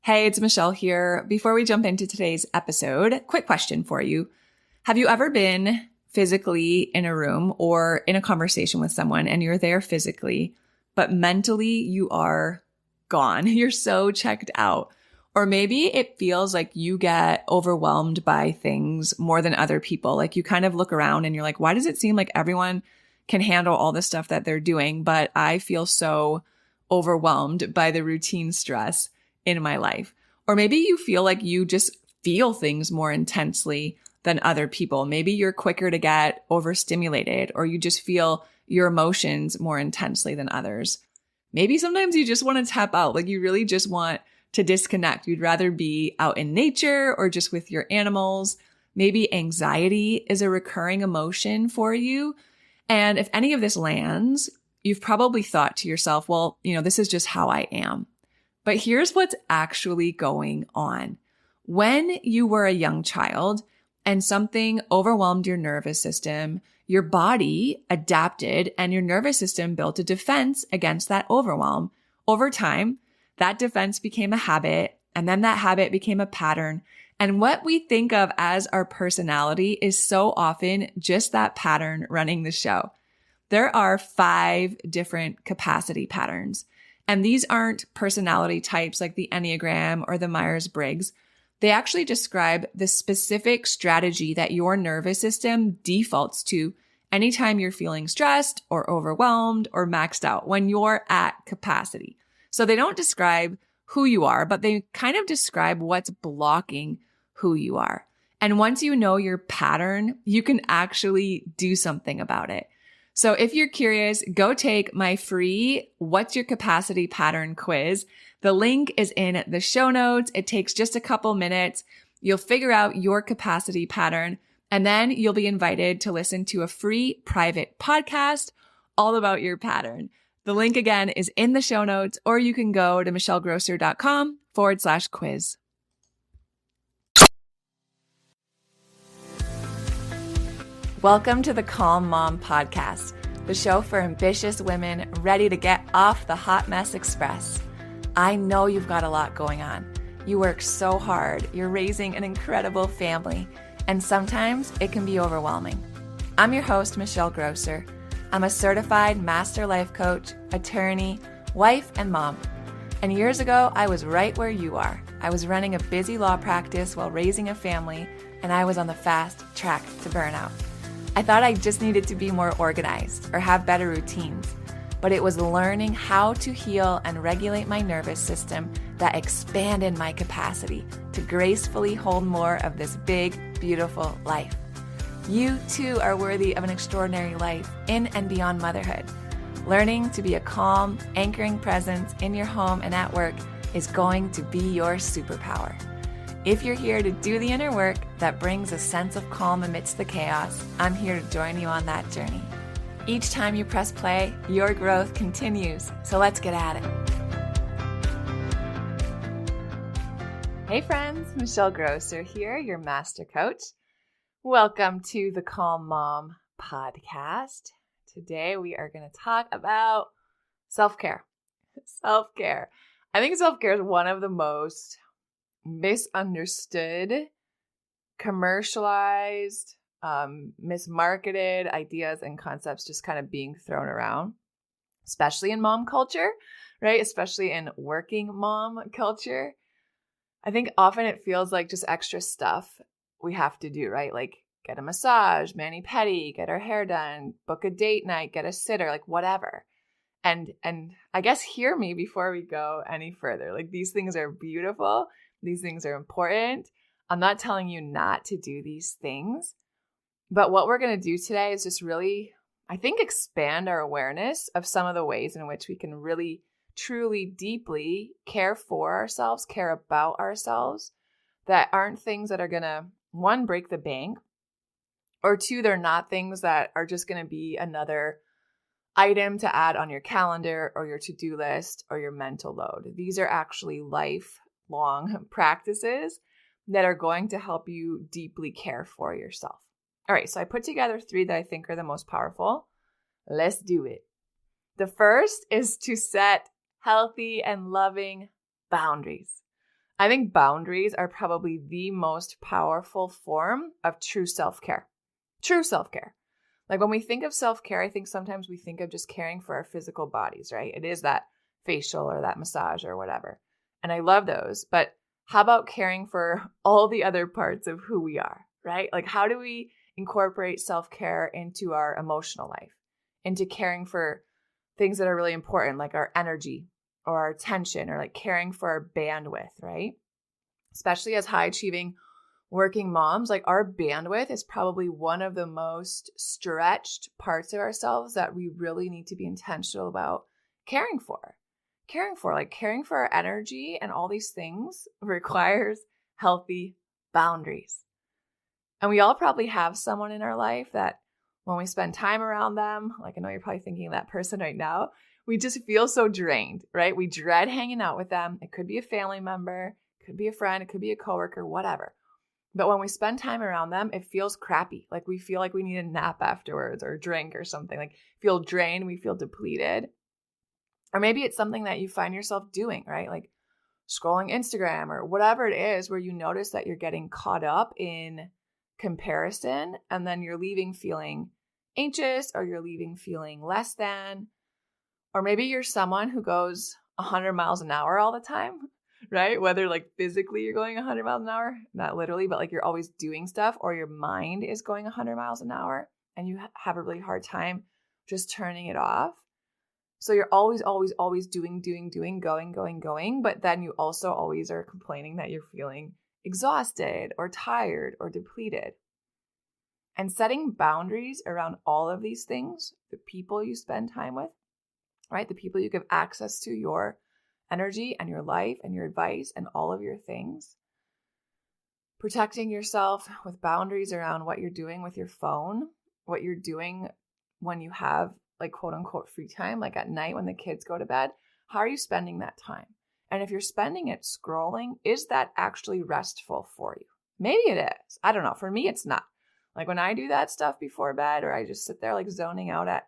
Hey, it's Michelle here. Before we jump into today's episode, quick question for you. Have you ever been physically in a room or in a conversation with someone and you're there physically, but mentally you are gone? You're so checked out. Or maybe it feels like you get overwhelmed by things more than other people. Like you kind of look around and you're like, why does it seem like everyone can handle all the stuff that they're doing, but I feel so overwhelmed by the routine stress in my life? Or maybe you feel like you just feel things more intensely than other people. Maybe you're quicker to get overstimulated, or you just feel your emotions more intensely than others. Maybe sometimes you just want to tap out, like you really just want to disconnect. You'd rather be out in nature or just with your animals. Maybe anxiety is a recurring emotion for you. And if any of this lands, you've probably thought to yourself, well, this is just how I am. But here's what's actually going on. When you were a young child and something overwhelmed your nervous system, your body adapted and your nervous system built a defense against that overwhelm. Over time, that defense became a habit, and then that habit became a pattern. And what we think of as our personality is so often just that pattern running the show. There are 5 different capacity patterns. And these aren't personality types like the Enneagram or the Myers-Briggs. They actually describe the specific strategy that your nervous system defaults to anytime you're feeling stressed or overwhelmed or maxed out, when you're at capacity. So they don't describe who you are, but they kind of describe what's blocking who you are. And once you know your pattern, you can actually do something about it. So if you're curious, go take my free What's Your Capacity Pattern quiz. The link is in the show notes. It takes just a couple minutes. You'll figure out your capacity pattern, and then you'll be invited to listen to a free private podcast all about your pattern. The link again is in the show notes, or you can go to michellegrosser.com/quiz. Welcome to the Calm Mom Podcast, the show for ambitious women ready to get off the hot mess express. I know you've got a lot going on. You work so hard, you're raising an incredible family, and sometimes it can be overwhelming. I'm your host, Michelle Grosser. I'm a certified master life coach, attorney, wife, and mom. And years ago, I was right where you are. I was running a busy law practice while raising a family, and I was on the fast track to burnout. I thought I just needed to be more organized or have better routines, but it was learning how to heal and regulate my nervous system that expanded my capacity to gracefully hold more of this big, beautiful life. You too are worthy of an extraordinary life in and beyond motherhood. Learning to be a calm, anchoring presence in your home and at work is going to be your superpower. If you're here to do the inner work that brings a sense of calm amidst the chaos, I'm here to join you on that journey. Each time you press play, your growth continues. So let's get at it. Hey friends, Michelle Grosser here, your master coach. Welcome to the Calm Mom Podcast. Today we are going to talk about self-care. Self-care. I think self-care is one of the most misunderstood, commercialized, mismarketed ideas and concepts just kind of being thrown around, especially in mom culture, right? Especially in working mom culture. I think often it feels like just extra stuff we have to do, right? Like get a massage, mani-pedi, get our hair done, book a date night, get a sitter, like whatever. And I guess hear me before we go any further. Like these things are beautiful. These things are important. I'm not telling you not to do these things, but what we're going to do today is just really, I think, expand our awareness of some of the ways in which we can really, truly, deeply care for ourselves, care about ourselves, that aren't things that are going to, 1, break the bank, or 2, they're not things that are just going to be another item to add on your calendar or your to-do list or your mental load. These are actually lifelong practices that are going to help you deeply care for yourself. All right, so I put together 3 that I think are the most powerful. Let's do it. The first is to set healthy and loving boundaries. I think boundaries are probably the most powerful form of true self-care. True self-care. Like when we think of self-care, I think sometimes we think of just caring for our physical bodies, right? It is that facial or that massage or whatever. And I love those. But how about caring for all the other parts of who we are, right? Like how do we incorporate self-care into our emotional life, into caring for things that are really important, like our energy or our attention, or like caring for our bandwidth, right? Especially as high achieving working moms, like our bandwidth is probably one of the most stretched parts of ourselves that we really need to be intentional about caring for. Like caring for our energy and all these things requires healthy boundaries. And we all probably have someone in our life that when we spend time around them, like I know you're probably thinking of that person right now, we just feel so drained, right? We dread hanging out with them. It could be a family member, it could be a friend, it could be a coworker, whatever. But when we spend time around them, it feels crappy. Like we feel like we need a nap afterwards or a drink or something. Like feel drained, we feel depleted. Or maybe it's something that you find yourself doing, right? Like scrolling Instagram or whatever it is where you notice that you're getting caught up in comparison and then you're leaving feeling anxious or you're leaving feeling less than. Or maybe you're someone who goes 100 miles an hour all the time, right? Whether like physically you're going 100 miles an hour, not literally, but like you're always doing stuff, or your mind is going 100 miles an hour and you have a really hard time just turning it off. So you're always doing, going. But then you also always are complaining that you're feeling exhausted or tired or depleted. And setting boundaries around all of these things, the people you spend time with, right? The people you give access to your energy and your life and your advice and all of your things. Protecting yourself with boundaries around what you're doing with your phone, what you're doing when you have like quote unquote free time, like at night when the kids go to bed. How are you spending that time? And if you're spending it scrolling, is that actually restful for you? Maybe it is. I don't know. For me, it's not. Like when I do that stuff before bed, or I just sit there like zoning out at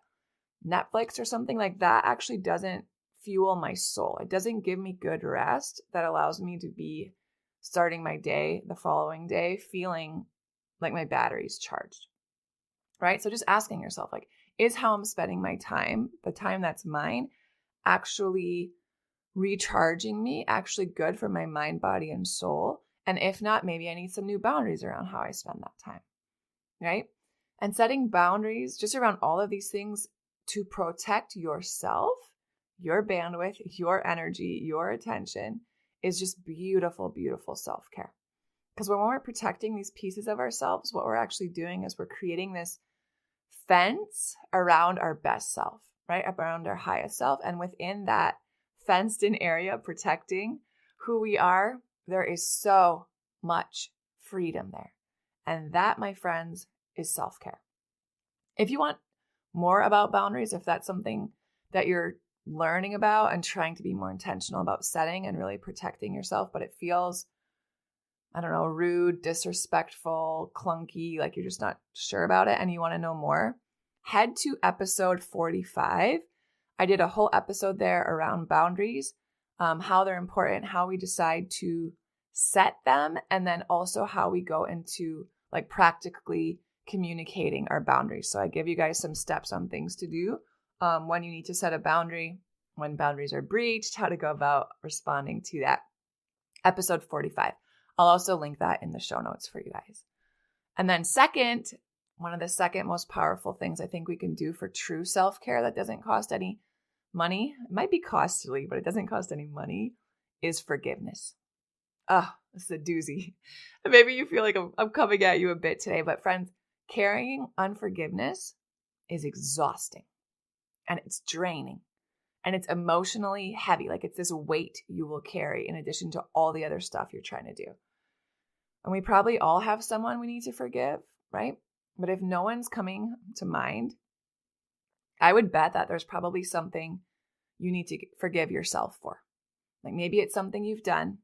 Netflix or something, like that actually doesn't fuel my soul. It doesn't give me good rest that allows me to be starting my day the following day feeling like my battery's charged, right? So just asking yourself, like, is how I'm spending my time, the time that's mine, actually recharging me, actually good for my mind, body, and soul? And if not, maybe I need some new boundaries around how I spend that time, right? And setting boundaries just around all of these things to protect yourself, your bandwidth, your energy, your attention is just beautiful, beautiful self-care. Because when we're protecting these pieces of ourselves, what we're actually doing is we're creating this fence around our best self, right? Around our highest self. And within that fenced in area, protecting who we are, there is so much freedom there. And that, my friends, is self-care. If you want more about boundaries, if that's something that you're learning about and trying to be more intentional about setting and really protecting yourself, but it feels, I don't know, rude, disrespectful, clunky, like you're just not sure about it and you want to know more, head to episode 45. I did a whole episode there around boundaries, how they're important, how we decide to set them, and then also how we go into like practically communicating our boundaries. So I give you guys some steps on things to do when you need to set a boundary, when boundaries are breached, how to go about responding to that. Episode 45. I'll also link that in the show notes for you guys. And then second, one of the second most powerful things I think we can do for true self-care that doesn't cost any money, it might be costly, but it doesn't cost any money, is forgiveness. Oh, this is a doozy. Maybe you feel like I'm coming at you a bit today, but friends, carrying unforgiveness is exhausting and it's draining and it's emotionally heavy. Like it's this weight you will carry in addition to all the other stuff you're trying to do. And we probably all have someone we need to forgive, right? But if no one's coming to mind, I would bet that there's probably something you need to forgive yourself for. Like maybe it's something you've done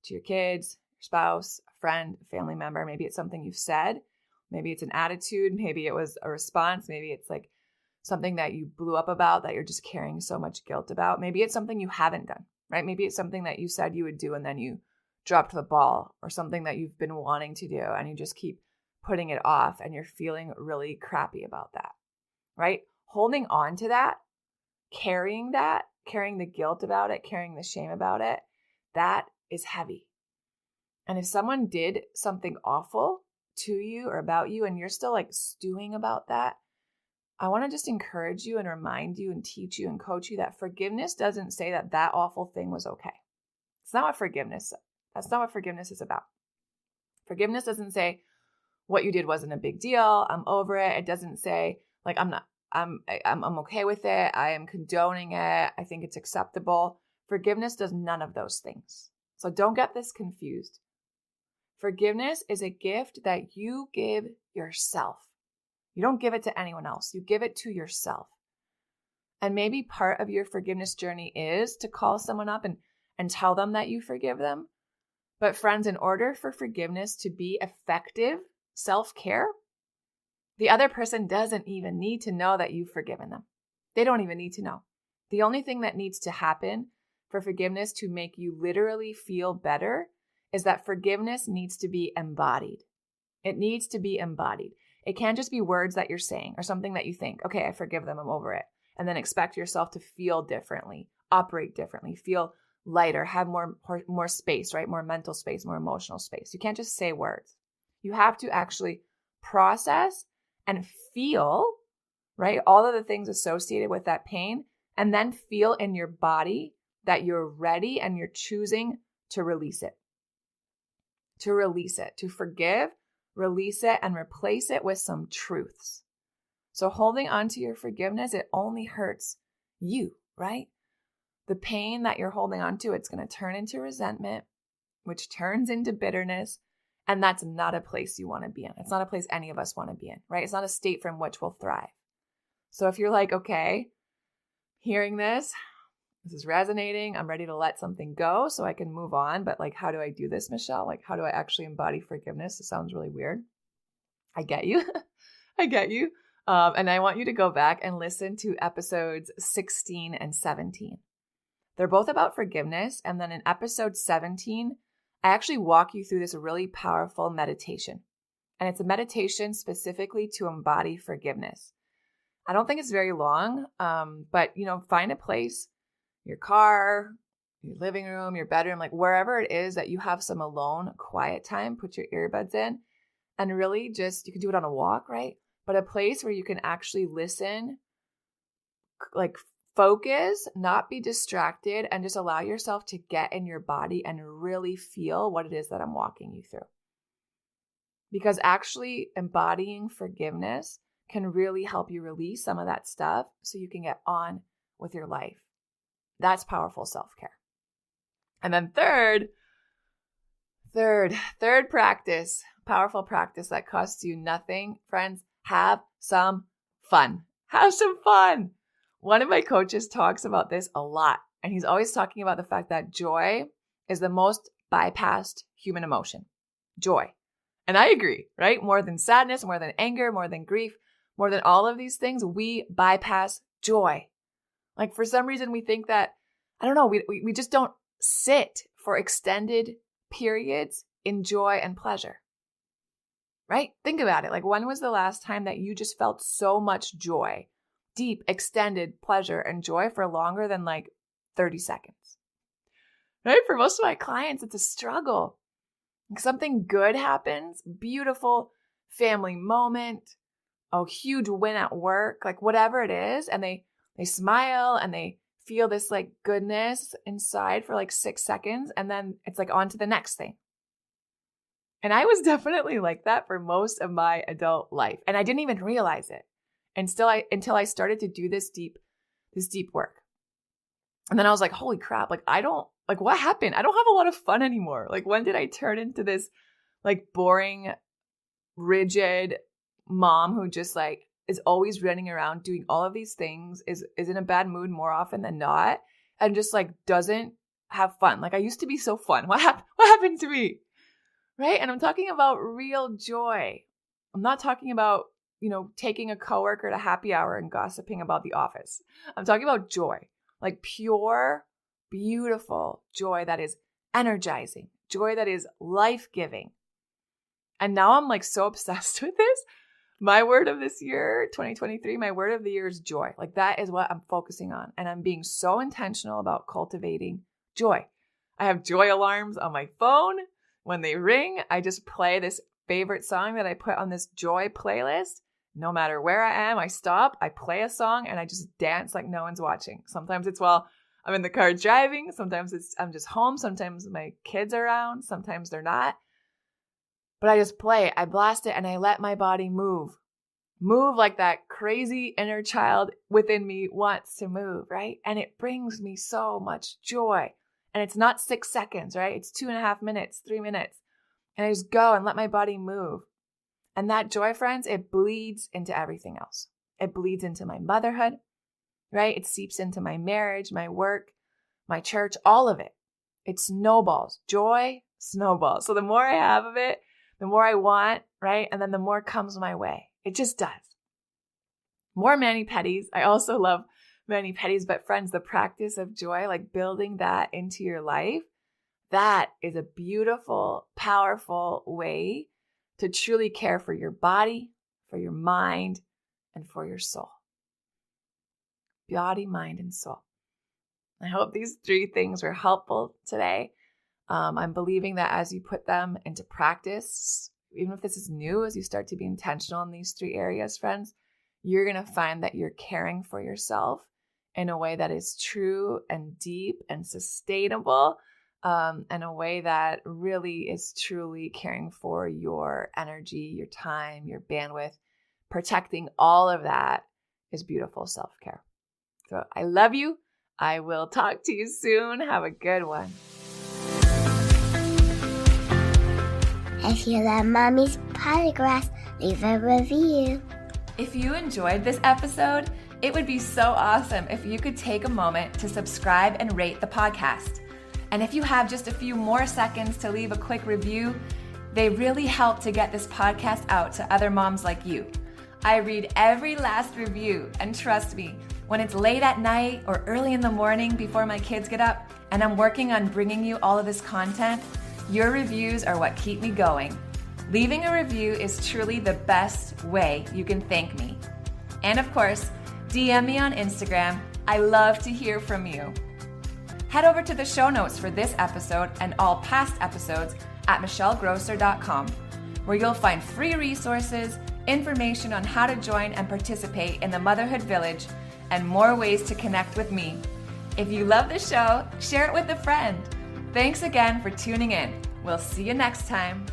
to your kids, your spouse, a friend, a family member. Maybe it's something you've said. Maybe it's an attitude. Maybe it was a response. Maybe it's like something that you blew up about that you're just carrying so much guilt about. Maybe it's something you haven't done, right? Maybe it's something that you said you would do and then you dropped the ball or something that you've been wanting to do and you just keep putting it off and you're feeling really crappy about that, right? Holding on to that, carrying the guilt about it, carrying the shame about it, that is heavy. And if someone did something awful to you or about you and you're still like stewing about that, I want to just encourage you and remind you and teach you and coach you that forgiveness doesn't say that that awful thing was okay. It's not what forgiveness, that's not what forgiveness is about. Forgiveness doesn't say what you did wasn't a big deal. I'm over it. It doesn't say like, I'm okay with it. I am condoning it. I think it's acceptable. Forgiveness does none of those things. So don't get this confused. Forgiveness is a gift that you give yourself. You don't give it to anyone else. You give it to yourself. And maybe part of your forgiveness journey is to call someone up and tell them that you forgive them. But friends, in order for forgiveness to be effective self-care, the other person doesn't even need to know that you've forgiven them. They don't even need to know. The only thing that needs to happen for forgiveness to make you literally feel better is that forgiveness needs to be embodied. It needs to be embodied. It can't just be words that you're saying or something that you think, okay, I forgive them, I'm over it. And then expect yourself to feel differently, operate differently, feel lighter, have more space, right? More mental space, more emotional space. You can't just say words. You have to actually process and feel, right? All of the things associated with that pain, and then feel in your body that you're ready and you're choosing to release it. To release it, to forgive, release it, and replace it with some truths. So holding on to your forgiveness, it only hurts you, right? The pain that you're holding on to, it's going to turn into resentment, which turns into bitterness. And that's not a place you want to be in. It's not a place any of us want to be in, right? It's not a state from which we'll thrive. So if you're like, okay, hearing this is resonating, I'm ready to let something go so I can move on. But like, how do I do this, Michelle? Like, how do I actually embody forgiveness? It sounds really weird. I get you. I get you. And I want you to go back and listen to episodes 16 and 17. They're both about forgiveness. And then in episode 17, I actually walk you through this really powerful meditation. And it's a meditation specifically to embody forgiveness. I don't think it's very long, but find a place, your car, your living room, your bedroom, like wherever it is that you have some alone, quiet time, put your earbuds in and really just, you can do it on a walk, right? But a place where you can actually listen, like focus, not be distracted, and just allow yourself to get in your body and really feel what it is that I'm walking you through. Because actually embodying forgiveness can really help you release some of that stuff so you can get on with your life. That's powerful self-care. And then third practice, powerful practice that costs you nothing, friends, have some fun. Have some fun. One of my coaches talks about this a lot, and he's always talking about the fact that joy is the most bypassed human emotion. Joy. And I agree, right? More than sadness, more than anger, more than grief, more than all of these things, we bypass joy. Like for some reason we think that, I don't know, we just don't sit for extended periods in joy and pleasure, right? Think about it. Like when was the last time that you just felt so much joy, deep, extended pleasure and joy for longer than like 30 seconds, right? For most of my clients, it's a struggle. Something good happens, beautiful family moment, a huge win at work, like whatever it is. And they smile and they feel this like goodness inside for like 6 seconds. And then it's like on to the next thing. And I was definitely like that for most of my adult life. And I didn't even realize it until I started to do this deep work. And then I was like, holy crap, like what happened? I don't have a lot of fun anymore. Like when did I turn into this like boring, rigid mom who just like is always running around doing all of these things, is in a bad mood more often than not, and just like doesn't have fun. Like I used to be so fun. What happened to me? Right? And I'm talking about real joy. I'm not talking about, taking a coworker to happy hour and gossiping about the office. I'm talking about joy, like pure, beautiful joy that is energizing, joy that is life-giving. And now I'm like so obsessed with this. My word of this year, 2023, my word of the year is joy. Like that is what I'm focusing on. And I'm being so intentional about cultivating joy. I have joy alarms on my phone. When they ring, I just play this favorite song that I put on this joy playlist. No matter where I am, I stop, I play a song, and I just dance like no one's watching. Sometimes it's while I'm in the car driving. Sometimes I'm just home. Sometimes my kids are around. Sometimes they're not. But I just play, I blast it, and I let my body move. Move like that crazy inner child within me wants to move, right? And it brings me so much joy. And it's not 6 seconds, right? It's 2.5 minutes, 3 minutes. And I just go and let my body move. And that joy, friends, it bleeds into everything else. It bleeds into my motherhood, right? It seeps into my marriage, my work, my church, all of it. It snowballs. Joy snowballs. So the more I have of it, the more I want, right? And then the more comes my way. It just does. More mani-pedis. I also love mani-pedis, but friends, the practice of joy, like building that into your life, that is a beautiful, powerful way to truly care for your body, for your mind, and for your soul. Body, mind, and soul. I hope these 3 things were helpful today. I'm believing that as you put them into practice, even if this is new, as you start to be intentional in these 3 areas, friends, you're going to find that you're caring for yourself in a way that is true and deep and sustainable, and a way that really is truly caring for your energy, your time, your bandwidth. Protecting all of that is beautiful self-care. So I love you. I will talk to you soon. Have a good one. If you love Mommy's Podcast, leave a review. If you enjoyed this episode, it would be so awesome if you could take a moment to subscribe and rate the podcast. And if you have just a few more seconds to leave a quick review, they really help to get this podcast out to other moms like you. I read every last review, and trust me, when it's late at night or early in the morning before my kids get up and I'm working on bringing you all of this content, your reviews are what keep me going. Leaving a review is truly the best way you can thank me. And of course, DM me on Instagram. I love to hear from you. Head over to the show notes for this episode and all past episodes at michellegrosser.com, where you'll find free resources, information on how to join and participate in the Motherhood Village, and more ways to connect with me. If you love the show, share it with a friend. Thanks again for tuning in. We'll see you next time.